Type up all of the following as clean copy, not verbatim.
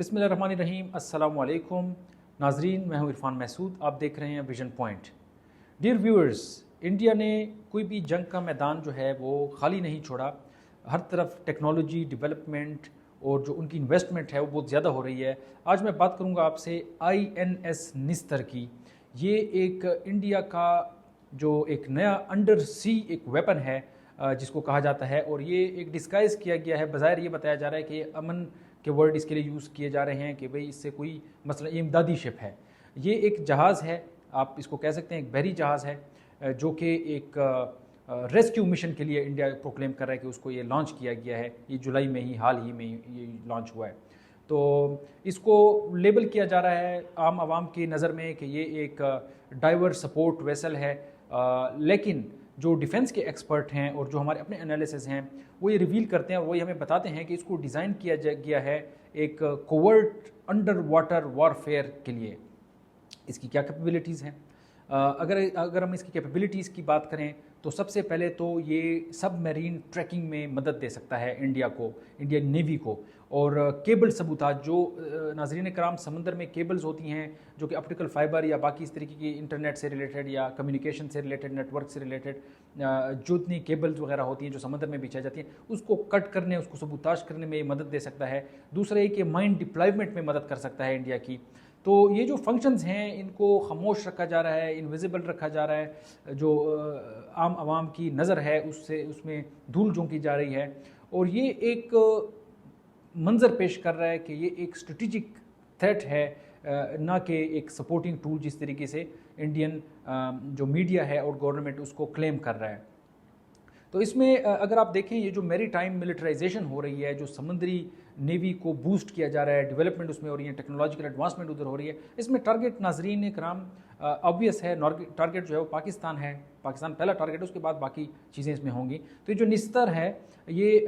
बिस्मिल्लाहिर्रहमानिर्रहीम। अस्सलाम वालेकुम नाजरीन, मैं हूँ इरफान महसूद। आप देख रहे हैं vision point. Dear viewers, India ने कोई भी जंग का मैदान जो है वो खाली नहीं छोड़ा। हर तरफ टेक्नोलॉजी डेवलपमेंट और जो उनकी इन्वेस्टमेंट है वो बहुत ज़्यादा हो रही है। आज मैं बात करूँगा आपसे INS निस्तर की। ये एक इंडिया का जो एक नया अंडर सी एक वेपन है जिसको कहा जाता है, और ये एक डिस्गाइज किया गया है। बज़ाहिर ये बताया जा रहा है कि ये अमन के वर्ड इसके लिए यूज़ किए जा रहे हैं कि भाई इससे कोई मसला, ये इमदादी शिप है। ये एक जहाज़ है, आप इसको कह सकते हैं एक बहरी जहाज़ है जो कि एक रेस्क्यू मिशन के लिए इंडिया प्रोक्लेम कर रहा है कि उसको ये लॉन्च किया गया है। ये जुलाई में ही, हाल ही में ये लॉन्च हुआ है। तो इसको लेबल किया जा रहा है आम आवाम की नज़र में कि ये एक डाइवर सपोर्ट वेसल है, लेकिन जो डिफेंस के एक्सपर्ट हैं और जो हमारे अपने एनालिसिस हैं वो ये रिवील करते हैं, वो ये हमें बताते हैं कि इसको डिज़ाइन किया गया है एक कोवर्ट अंडर वाटर वॉरफेयर के लिए। इसकी क्या कैपेबिलिटीज़ हैं? अगर हम इसकी कैपेबिलिटीज़ की बात करें तो सबसे पहले तो ये सबमरीन ट्रैकिंग में मदद दे सकता है इंडिया को, इंडियन नेवी को। और केबल सबूता जो नाज़रीन कराम समंदर में केबल्स होती हैं जो कि ऑप्टिकल फाइबर या बाकी इस तरीके की इंटरनेट से रिलेटेड या कम्युनिकेशन से रिलेटेड, नेटवर्क से रिलेटेड जो इतनी केबल्स वगैरह होती हैं जो समंदर में बिछाई जाती हैं, उसको कट करने, उसको सबूताश करने में मदद दे सकता है। दूसरा ये कि माइन डिप्लॉयमेंट में मदद कर सकता है इंडिया की। तो ये जो फंक्शंस हैं इनको खामोश रखा जा रहा है, इनविजिबल रखा जा रहा है। जो आम आवाम की नज़र है उसमें धूल झोंकी जा रही है, और ये एक मंजर पेश कर रहा है कि ये एक स्ट्रेटिजिक थ्रेट है, ना कि एक सपोर्टिंग टूल जिस तरीके से इंडियन जो मीडिया है और गवर्नमेंट उसको क्लेम कर रहा है। तो इसमें अगर आप देखें, ये जो मैरी टाइम मिलिटराइजेशन हो रही है, जो समुद्री नेवी को बूस्ट किया जा रहा है, डेवलपमेंट उसमें हो रही है, टेक्नोलॉजिकल एडवांसमेंट उधर हो रही है, इसमें टारगेट नाजरीन कराम ऑब्वियस है। टारगेट जो है वो पाकिस्तान है, पाकिस्तान पहला टारगेट है, उसके बाद बाकी चीज़ें इसमें होंगी। तो ये जो निस्तर है ये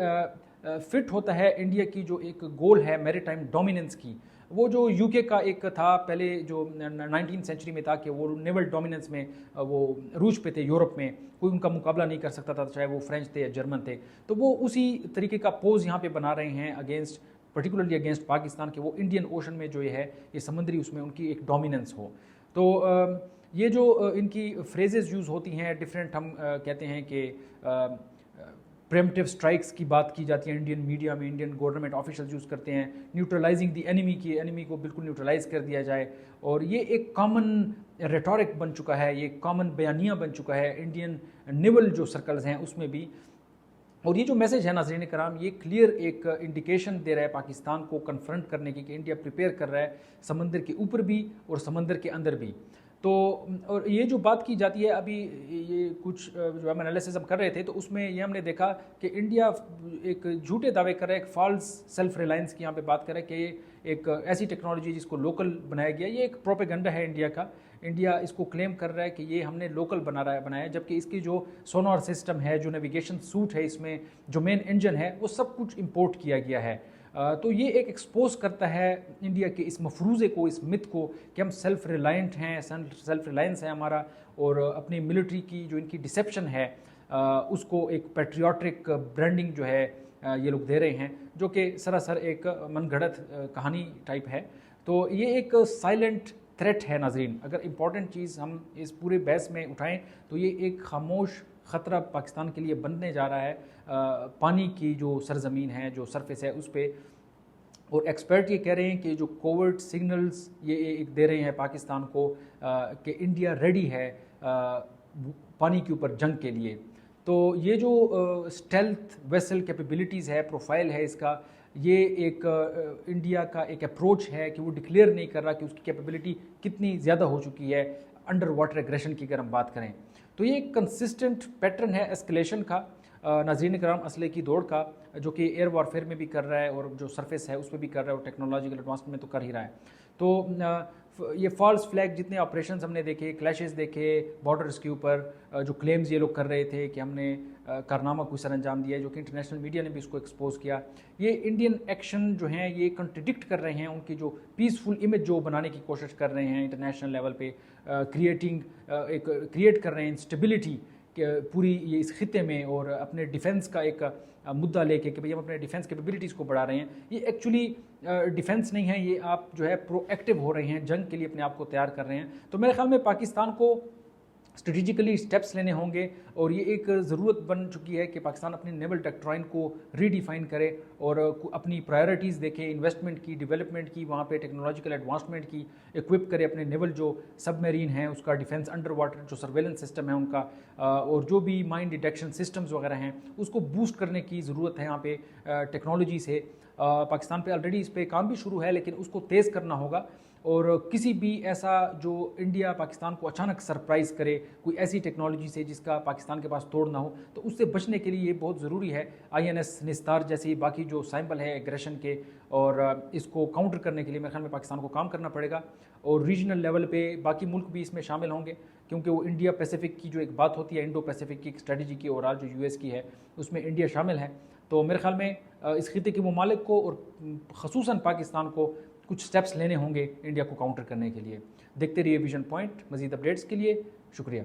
फिट होता है इंडिया की जो एक गोल है मैरी टाइम डोमिनेंस की। वो जो यूके का एक था पहले, जो 19th सेंचुरी में था कि वो नेवल डोमिनेंस में वो रूज पे थे, यूरोप में कोई उनका मुकाबला नहीं कर सकता था, चाहे वो फ्रेंच थे या जर्मन थे। तो वो उसी तरीके का पोज यहाँ पे बना रहे हैं अगेंस्ट, पर्टिकुलरली अगेंस्ट पाकिस्तान के। वो इंडियन ओशन में जो ये है, ये समुद्री, उसमें उनकी एक डोमिनेंस हो। तो ये जो इनकी फ्रेजेस यूज़ होती हैं डिफरेंट, हम कहते हैं कि प्रेम्पटिव स्ट्राइक्स की बात की जाती है इंडियन मीडिया में, इंडियन गवर्नमेंट ऑफिशियल्स यूज़ करते हैं न्यूट्रलाइजिंग द एनिमी की, एनिमी को बिल्कुल न्यूट्रलाइज कर दिया जाए। और ये एक कॉमन रेटोरिक बन चुका है, ये कॉमन बयानिया बन चुका है इंडियन नेवल जो सर्कल्स हैं उसमें भी। और ये जो मैसेज है नाज़रीन कराम, ये क्लियर एक इंडिकेशन दे रहा है पाकिस्तान को कन्फ्रंट करने की कि इंडिया प्रिपेयर कर रहा है समंदर के ऊपर भी और समंदर के अंदर भी। तो और ये जो बात की जाती है अभी, ये कुछ जो हम एनालिसिस हम कर रहे थे तो उसमें ये हमने देखा कि इंडिया एक झूठे दावे कर रहा है, एक फॉल्स सेल्फ रिलायंस की यहाँ पे बात कर रहा है कि ये एक ऐसी टेक्नोलॉजी जिसको लोकल बनाया गया। ये एक प्रोपेगेंडा है इंडिया का। इंडिया इसको क्लेम कर रहा है कि ये हमने लोकल बनाया, जबकि इसकी जो सोनार सिस्टम है, जो नेविगेशन सूट है, इसमें जो मेन इंजन है, वो सब कुछ इम्पोर्ट किया गया है। तो ये एक एक्सपोज करता है इंडिया के इस मफरूज़े को, इस मिथ को कि हम सेल्फ रिलायंट हैं, सेल्फ रिलायंस है हमारा, और अपनी मिलिट्री की जो इनकी डिसेप्शन है उसको एक पैट्रियाटिक ब्रांडिंग जो है ये लोग दे रहे हैं, जो कि सरासर एक मनगढ़ंत कहानी टाइप है। तो ये एक साइलेंट थ्रेट है नाजरीन। अगर इम्पॉर्टेंट चीज़ हम इस पूरे बहस में उठाएं तो ये एक खामोश ख़तरा पाकिस्तान के लिए बनने जा रहा है। पानी की जो सरजमीन है, जो सरफेस है उस पर, और एक्सपर्ट ये कह रहे हैं कि जो कोवर्ट सिग्नल्स ये एक दे रहे हैं पाकिस्तान को कि इंडिया रेडी है पानी के ऊपर जंग के लिए। तो ये जो स्टेल्थ वेसल कैपेबिलिटीज़ है, प्रोफाइल है इसका, ये एक इंडिया का एक अप्रोच है कि वो डिक्लेयर नहीं कर रहा कि उसकी कैपेबिलिटी कितनी ज़्यादा हो चुकी है अंडर वाटर एग्रेशन की अगर हम बात करें। तो ये एक कंसिस्टेंट पैटर्न है एस्केलेशन का, नाज़रीन कराम, असले की दौड़ का, जो कि एयर वॉरफेयर में भी कर रहा है और जो सरफेस है उस पर भी कर रहा है और टेक्नोलॉजिकल एडवांसमेंट में तो कर ही रहा है। तो ये फॉल्स फ्लैग जितने ऑपरेशंस हमने देखे, क्लैशेस देखे बॉर्डर्स के ऊपर, जो क्लेम्स ये लोग कर रहे थे कि हमने कारनामा कोई सर अंजाम दिया है, जो कि इंटरनेशनल मीडिया ने भी इसको एक्सपोज किया, ये इंडियन एक्शन जो हैं ये कंट्रडिक्ट कर रहे हैं उनकी जो पीसफुल इमेज जो बनाने की कोशिश कर रहे हैं इंटरनेशनल लेवल पे, क्रिएट कर रहे हैं इंस्टेबिलिटी पूरी ये इस खिते में और अपने डिफेंस का एक मुद्दा लेके कि भाई हम अपने डिफेंस कैपेबिलिटीज़ को बढ़ा रहे हैं, ये एक्चुअली डिफेंस नहीं है, ये आप जो है प्रोएक्टिव हो रहे हैं, जंग के लिए अपने आप को तैयार कर रहे हैं। तो मेरे ख्याल में पाकिस्तान को स्ट्रेटिजिकली स्टेप्स लेने होंगे और ये एक ज़रूरत बन चुकी है कि पाकिस्तान अपनी नेवल डॉक्ट्राइन को रीडिफाइन करे और अपनी प्रायोरिटीज़ देखे, इन्वेस्टमेंट की, डेवलपमेंट की, वहाँ पे टेक्नोलॉजिकल एडवांसमेंट की, इक्विप करे अपने नेवल जो सबमरीन हैं उसका डिफेंस, अंडर वाटर जो सर्वेलेंस सिस्टम है उनका, और जो भी माइन डिटेक्शन सिस्टम्स वगैरह हैं उसको बूस्ट करने की ज़रूरत है यहाँ पे टेक्नोलॉजी से। पाकिस्तान पे ऑलरेडी इस पर काम भी शुरू है, लेकिन उसको तेज़ करना होगा। और किसी भी ऐसा जो इंडिया पाकिस्तान को अचानक सरप्राइज़ करे कोई ऐसी टेक्नोलॉजी से जिसका पाकिस्तान के पास तोड़ ना हो, तो उससे बचने के लिए ये बहुत ज़रूरी है INS निस्तार जैसी बाकी जो साइंबल है एग्रेशन के, और इसको काउंटर करने के लिए मेरे ख्याल में पाकिस्तान को काम करना पड़ेगा। और रीजनल लेवल पे बाकी मुल्क भी इसमें शामिल होंगे, क्योंकि वो इंडिया पैसिफिक की जो एक बात होती है, इंडो पैसिफिक की एक स्ट्रेटजी की, और आज जो US की है उसमें इंडिया शामिल है। तो मेरे ख्याल में इस खिते के ममालिक को और ख़ुसूसन पाकिस्तान को कुछ स्टेप्स लेने होंगे इंडिया को काउंटर करने के लिए। देखते रहिए विजन पॉइंट, मज़ीद अपडेट्स के लिए शुक्रिया।